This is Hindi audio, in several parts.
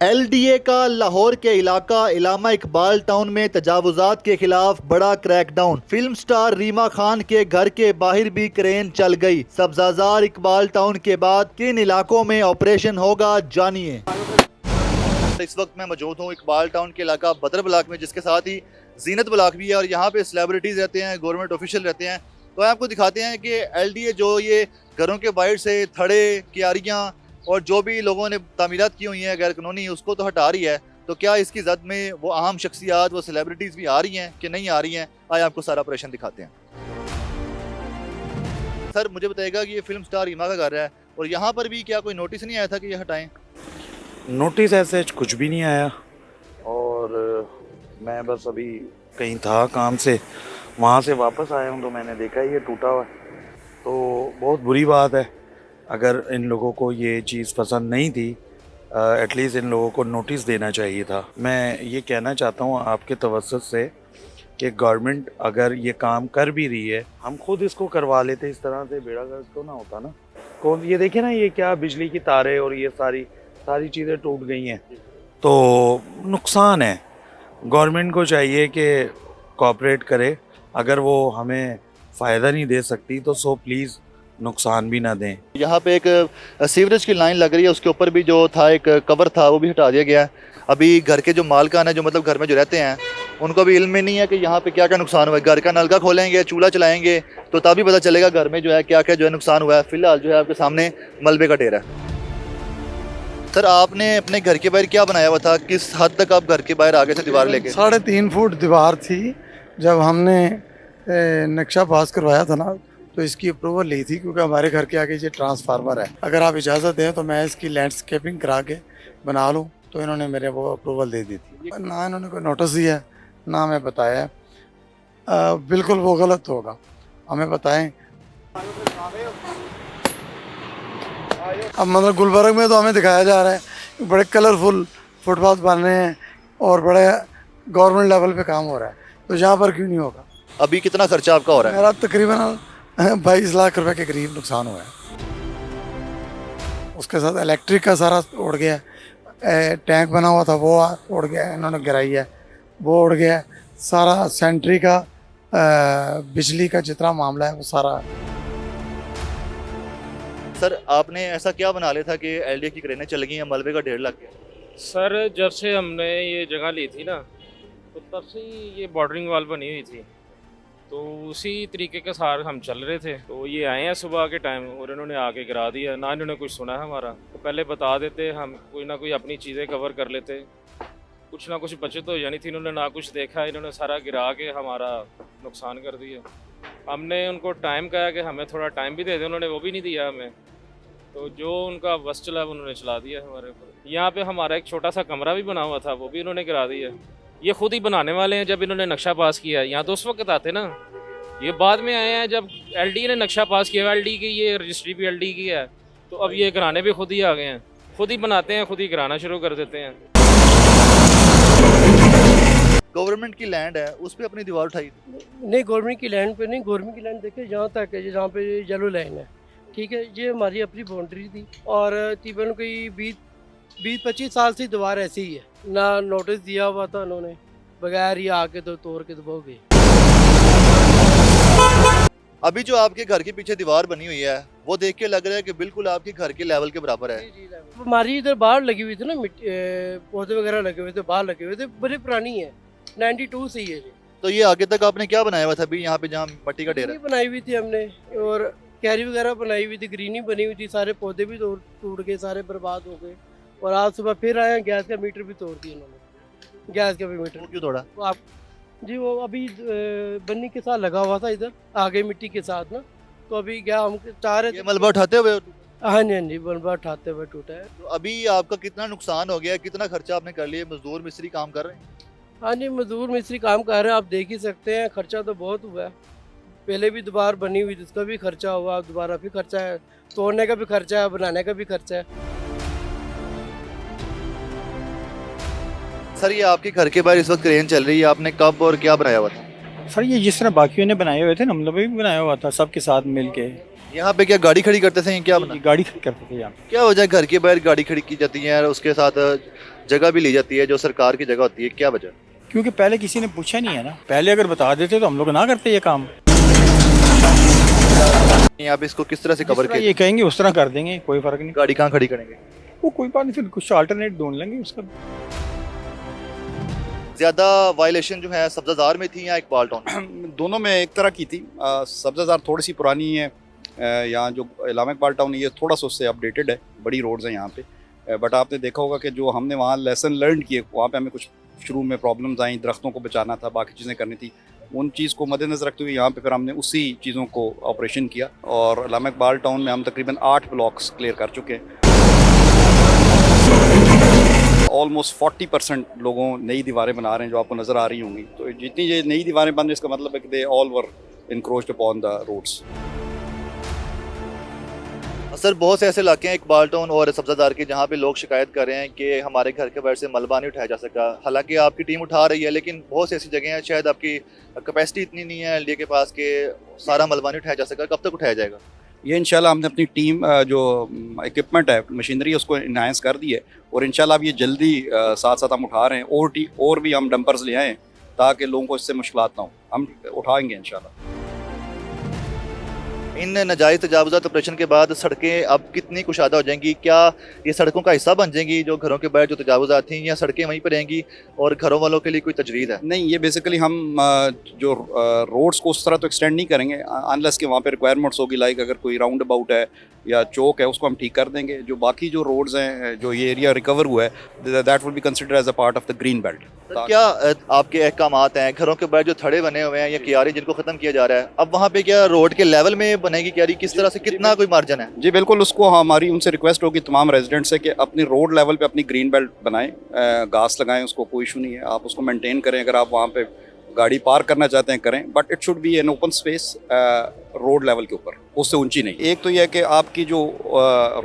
LDA का लाहौर के इलाका इलामा इकबाल टाउन में तजावुजात के खिलाफ बड़ा crackdown. Film star Reema Khan के घर के बाहर भी क्रेन चल गई। सब्जाजार इकबाल टाउन के बाद किन इलाकों में ऑपरेशन होगा, जानिए। इस वक्त मैं मौजूद हूँ इकबाल टाउन के इलाका बदर ब्लॉक में, जिसके साथ ही जीनत ब्लॉक भी है और यहाँ पे सेलिब्रिटीज़ रहते हैं, गवर्नमेंट ऑफिशियल रहते हैं। तो आपको दिखाते हैं कि LDA जो ये घरों के बाहर से थड़े, क्यारियाँ और जो भी लोगों ने तामीरात की हुई हैं गैर कानूनी, उसको तो हटा रही है। तो क्या इसकी जद में वो अहम शख्सियात, वो सेलिब्रिटीज़ भी आ रही हैं कि नहीं आ रही हैं? आए आपको सारा ऑपरेशन दिखाते हैं। सर मुझे बताइएगा कि ये फिल्म स्टार रीमा का घर है और यहाँ पर भी क्या कोई नोटिस नहीं आया था कि ये हटाएं? नोटिस ऐसे कुछ भी नहीं आया और मैं बस अभी कहीं था काम से, वहाँ से वापस आया हूँ तो मैंने देखा ये टूटा हुआ है। तो बहुत बुरी बात है। अगर इन लोगों को ये चीज़ पसंद नहीं थी, एटलीस्ट इन लोगों को नोटिस देना चाहिए था। मैं ये कहना चाहता हूँ आपके तवज्जुह से कि गवर्नमेंट अगर ये काम कर भी रही है, हम खुद इसको करवा लेते, इस तरह से बेड़ा गर्क तो ना होता ना। कौन ये देखे ना, ये क्या बिजली की तारें और ये सारी चीज़ें टूट गई हैं, तो नुकसान है। गवर्नमेंट को चाहिए कि कोऑपरेट करे। अगर वो हमें फ़ायदा नहीं दे सकती तो सो प्लीज़ नुकसान भी ना दें। यहाँ पे एक सीवरेज की लाइन लग रही है, उसके ऊपर भी जो था एक कवर था वो भी हटा दिया गया है। अभी घर के जो मालकान है, जो मतलब घर में जो रहते हैं, उनको भी इल्म में नहीं है कि यहाँ पे क्या क्या नुकसान हुआ है। घर का नलका खोलेंगे, चूल्हा चलाएंगे तो तभी पता चलेगा घर में जो है क्या क्या जो है नुकसान हुआ है। फिलहाल जो है आपके सामने मलबे का ढेर है। सर आपने अपने घर के बाहर क्या बनाया हुआ था? किस हद तक आप घर के बाहर आ गए थे दीवार लेके? 3.5 फुट दीवार थी। जब हमने नक्शा पास करवाया था ना, तो इसकी अप्रूवल ली थी, क्योंकि हमारे घर के आगे ये ट्रांसफार्मर है। अगर आप इजाज़त दें तो मैं इसकी लैंडस्केपिंग करा के बना लूँ, तो इन्होंने मेरे वो अप्रूवल दे दी थी। ना इन्होंने कोई नोटिस दिया, ना हमें बताया। बिल्कुल वो गलत होगा, हमें बताएं। अब मतलब गुलबर्ग में तो हमें दिखाया जा रहा है कि बड़े कलरफुल फुटपाथ बन रहे हैं और बड़े गवर्नमेंट लेवल पे काम हो रहा है, तो यहाँ पर क्यों नहीं होगा? अभी कितना खर्चा आपका हो रहा है? मेरा तकरीबन 22 लाख रुपए के करीब नुकसान हुआ है। उसके साथ इलेक्ट्रिक का सारा उड़ गया, टैंक बना हुआ था वो उड़ गया, इन्होंने गिराई है, वो उड़ गया। सारा सेंट्री का बिजली का जितना मामला है वो सारा। सर आपने ऐसा क्या बना लिया था कि LDA की क्रेनें चल गई हैं, मलबे का ढेर लग गया? सर जब से हमने ये जगह ली थी ना, तो तब से ही ये बॉर्डरिंग वाल बनी हुई थी, तो उसी तरीके के साथ हम चल रहे थे। तो ये आए हैं सुबह के टाइम और इन्होंने आके गिरा दिया। ना इन्होंने कुछ सुना है हमारा, तो पहले बता देते, हम कोई ना कोई अपनी चीज़ें कवर कर लेते, कुछ ना कुछ बचत हो जानी थी। इन्होंने ना कुछ देखा, इन्होंने सारा गिरा के हमारा नुकसान कर दिया। हमने उनको टाइम कहा कि हमें थोड़ा टाइम भी दे दें, उन्होंने वो भी नहीं दिया हमें। तो जो उनका बस चला उन्होंने चला दिया हमारे ऊपर। यहाँ पे हमारा एक छोटा सा कमरा भी बना हुआ था, वो भी इन्होंने गिरा दिया। ये खुद ही बनाने वाले हैं। जब इन्होंने नक्शा पास किया, यहाँ तो उस वक्त आते ना, ये बाद में आए हैं जब LDA ने नक्शा पास किया। LDA की ये रजिस्ट्री भी LDA की है, तो अब ये गिराने भी खुद ही आ गए हैं, खुद ही बनाते हैं, खुद ही गिराना शुरू कर देते हैं। गवर्नमेंट की लैंड है, उस पर अपनी दीवार उठाई? नहीं, गवर्नमेंट की लैंड पे नहीं। गवर्नमेंट की लैंड देखिए जहाँ तक है, जहाँ पे येलो लाइन है, ठीक है, ये हमारी अपनी बाउंड्री थी और तकरीबन कोई 20-25 साल से दीवार ऐसी ही है। ना नोटिस दिया हुआ था उन्होंने, बगैर ये आके तो तोड़ के दबो गए। अभी जो आपके घर के पीछे दीवार बनी हुई है, वो देख के लग रहा है कि बिल्कुल आपके घर के लेवल के बराबर है। हमारी इधर बाहर लगी हुई थी ना, पौधे वगैरह लगे हुए थे, बाहर लगे हुए थे, बड़ी पुरानी है, 92 से ही है। तो ये आगे तक आपने क्या बनाया हुआ था? अभी यहाँ पे जहाँ मट्टी का ढेर है, बनाई हुई थी हमने, और कैरी वगैरह बनाई हुई थी, ग्रीनी बनी हुई थी, सारे पौधे भी टूट गए, सारे बर्बाद हो गए। और आज सुबह फिर आए, गैस का मीटर भी तोड़ दिया उन्होंने। गैस का भी मीटर क्यों तोड़ा? वो आप जी, वो अभी बन्नी के साथ लगा हुआ था इधर आगे मिट्टी के साथ ना, तो अभी क्या हम चाह रहे थे। ये मलबा उठाते हुए? हाँ जी, हाँ जी, मलबा उठाते हुए टूटा है। तो अभी आपका कितना नुकसान हो गया, कितना खर्चा आपने कर लिया? मजदूर मिस्त्री काम कर रहे हैं? हाँ जी, मजदूर मिस्त्री काम कर रहे हैं, आप देख ही सकते हैं। खर्चा तो बहुत हुआ है, पहले भी दीवार बनी हुई थी, उसका भी खर्चा हुआ, दोबारा भी खर्चा है, तोड़ने का भी खर्चा है, बनाने का भी खर्चा है। सर ये आपके घर के बाहर इस वक्त क्रेन चल रही है, आपने कब और क्या बनाया हुआ था? सर ये जिस तरह बाकियों ने बनाए हुए थे ना, मतलब भी बनाया हुआ था सबके साथ मिल के। यहाँ पे क्या गाड़ी खड़ी करते थे क्या बना? गाड़ी खड़ी करते थे यहाँ पे। क्या वजह है घर के बाहर गाड़ी खड़ी की जाती है और उसके साथ जगह भी ली जाती है जो सरकार की जगह होती है, क्या वजह? क्योंकि पहले किसी ने पूछा नहीं है ना, पहले अगर बता देते तो हम लोग ना करते ये काम। आप इसको किस तरह से कवर जिस तरह किया? ये कहेंगे उस तरह कर देंगे, कोई फर्क नहीं। गाड़ी कहाँ खड़ी करेंगे? वो कोई बात नहीं, फिर कुछ अल्टरनेट ढूंढ लेंगे उसका। ज्यादा वायलेशन जो है सब्जाजार में थी या इकबाल टाउन? दोनों में एक तरह की थी। सब्जाजार थोड़ी सी पुरानी है, यहाँ जो इलामा इकबाल टाउन है ये थोड़ा सा उससे अपडेटेड है, बड़ी रोड्स हैं यहाँ पे। बट आपने देखा होगा कि जो हमने वहाँ लेसन लर्न किए, वहाँ पे हमें कुछ शुरू में प्रॉब्लम्स आई, दरख्तों को बचाना था, बाकी चीज़ें करनी थी, उन चीज़ को मद्देनज़र रखते हुए यहाँ पे फिर हमने उसी चीज़ों को ऑपरेशन किया और इलामा इकबाल टाउन में हम तकरीबन 8 ब्लॉक्स क्लियर कर चुके हैं। ऑलमोस्ट 40% लोगों नई दीवारें बना रहे हैं जो आपको नज़र आ रही होंगी। तो जितनी ये नई दीवारें बन रही, इसका मतलब है कि they all were encroached upon the roads. Sir बहुत से ऐसे इलाके हैं इकबाल टाउन और सब्जादार के जहाँ पे लोग शिकायत कर रहे हैं कि हमारे घर के बाहर से मलबा नहीं उठाया जा सका। हालांकि आपकी टीम उठा रही है, लेकिन बहुत सी ऐसी जगह हैं शायद आपकी कैपेसिटी इतनी नहीं है एलडीए के पास कि सारा मलबा नहीं उठाया जा सका। कब तक उठाया जाएगा? ये इंशाल्लाह हमने अपनी टीम जो इक्विपमेंट है, मशीनरी है, उसको इन्हांस कर दी है और इंशाल्लाह अब ये जल्दी साथ साथ हम उठा रहे हैं। और भी हम डंपर्स ले आए ताकि लोगों को इससे मुश्किलात ना हो, हम उठाएंगे इंशाल्लाह। इन नाजायज़ तजावुज़ात ऑपरेशन के बाद सड़कें अब कितनी कुशादा हो जाएंगी? क्या ये सड़कों का हिस्सा बन जाएंगी जो घरों के बाहर जो तजावुज़ात थी, या सड़कें वहीं पर रहेंगी और घरों वालों के लिए कोई तजवीज़ है? नहीं, ये बेसिकली हम जो रोड्स को उस तरह तो एक्सटेंड नहीं करेंगे अनलेस कि वहाँ पे रिक्वायरमेंट्स होगी, लाइक अगर कोई राउंड अबाउट है या चौक है उसको हम ठीक कर देंगे। जो बाकी जो रोड्स हैं, जो ये एरिया रिकवर हुआ है, that will be considered as a part of the green belt. तो क्या आपके अहकामात हैं घरों के बाहर जो थड़े बने हुए हैं या कियारी जिनको ख़त्म किया जा रहा है, अब वहाँ पे क्या रोड के लेवल में बनेगी कियारी? किस तरह से, कितना कोई मार्जिन है? जी बिल्कुल, उसको हमारी उनसे रिक्वेस्ट होगी तमाम रेजिडेंट से कि अपनी रोड लेवल पे अपनी ग्रीन बेल्ट बनाएं, घास लगाएं, उसको कोई इशू नहीं है, आप उसको मेंटेन करें। अगर आप वहाँ पे गाड़ी पार्क करना चाहते हैं करें, but it should be an open space road level के ऊपर, उससे ऊंची नहीं। एक तो यह है कि आपकी जो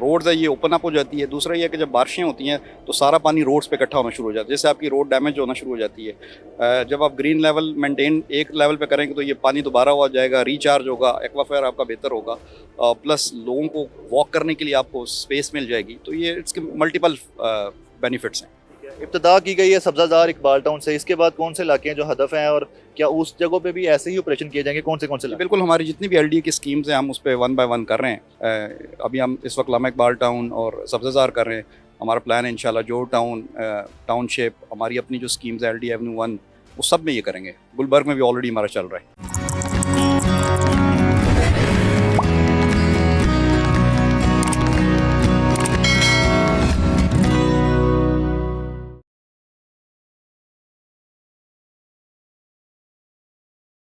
रोड्स है ये ओपन अप हो जाती है। दूसरा यह है कि जब बारिशें होती हैं तो सारा पानी रोड्स पे इकट्ठा होना शुरू हो जाता है, जैसे आपकी रोड डैमेज होना शुरू हो जाती है। जब आप ग्रीन लेवल मेंटेन एक लेवल पे करेंगे तो ये पानी दोबारा हो जाएगा, रिचार्ज होगा, एक्वाफायर आपका बेहतर होगा, प्लस लोगों को वॉक करने के लिए आपको स्पेस मिल जाएगी। तो ये इसके मल्टीपल बेनिफिट्स हैं। इब्तदा की गई है सब्जाजार इकबाल टाउन से, इसके बाद कौन से इलाके हैं जो हदफ हैं और क्या उस जगहों पे भी ऐसे ही ऑपरेशन किए जाएंगे? कौन से इलाके? बिल्कुल, हमारी जितनी भी एलडीए की स्कीम्स हैं हम उस पर 1 बाय 1 कर रहे हैं। अभी हम इस वक्त इलामा इकबाल टाउन और सब्जाजार कर रहे हैं। हमारा प्लान है इंशाल्लाह जो टाउनशिप, हमारी अपनी जो स्कीम्स है LD Avenue 1, वो सब में ये करेंगे। गुलबर्ग में भी ऑलरेडी हमारा चल रहा है।